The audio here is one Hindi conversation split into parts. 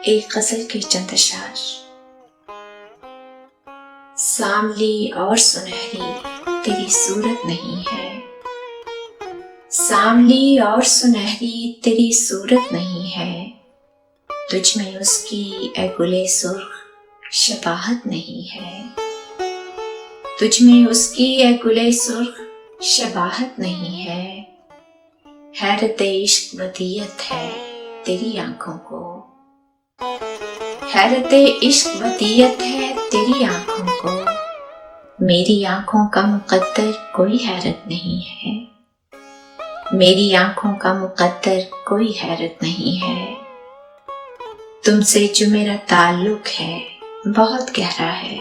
एक गजल के चंद अशआर। सांवली और सुनहरी तेरी सूरत नहीं है, सांवली और सुनहरी तेरी सूरत नहीं है, तुझ में उसकी ए गुले सुर्ख शबाहत नहीं है, तुझ में उसकी ए गुले सुर्ख शबाहत नहीं है। हैरत इश्क वदियत है तेरी आंखों को, हैरत इश्क वदियत है तेरी आंखों को, मेरी आंखों का मुकद्दर कोई हैरत नहीं है, मेरी आंखों का मुकद्दर कोई हैरत नहीं है। तुमसे जो मेरा ताल्लुक है बहुत गहरा है,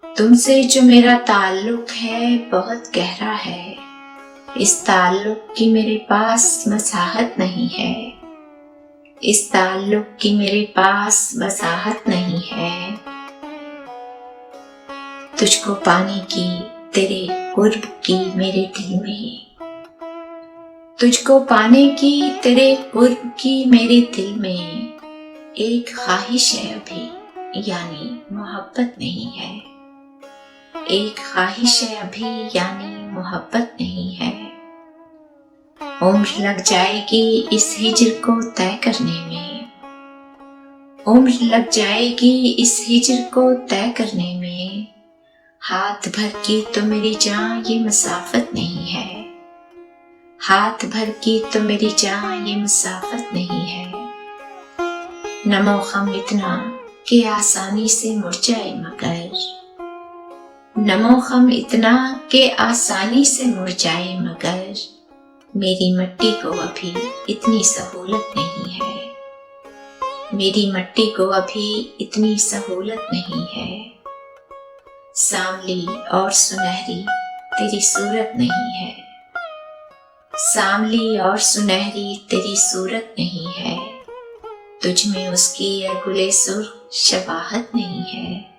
तुमसे जो मेरा ताल्लुक है बहुत गहरा है, इस ताल्लुक की मेरे पास वसाहत नहीं है, इस ताल्लुक की मेरे पास वसाहत नहीं है। तुझको पाने की तेरे कुर्ब की मेरे दिल में, तुझको पाने की तेरे कुर्ब की मेरे दिल में एक ख्वाहिश है अभी यानी मोहब्बत नहीं है, एक ख्वाहिश है अभी यानी मोहब्बत नहीं है। उम्र लग जाएगी इस हिज्र को तय करने में, उम्र लग जाएगी इस हिज्र को तय करने में, हाथ भर की तो मेरी जान ये मसाफत नहीं है, हाथ भर की तो मेरी जान ये मसाफत नहीं है। नमो खम इतना कि आसानी से मुरझाए मगर, नमो खम इतना कि आसानी से मुरझाए मगर, मेरी मिट्टी को अभी इतनी सहूलत नहीं है, मेरी मिट्टी को अभी इतनी सहूलत नहीं है। सांवली और सुनहरी तेरी सूरत नहीं है, सांवली और सुनहरी तेरी सूरत नहीं है, तुझ में उसकी ये गुले सुर्ख शबाहत नहीं है।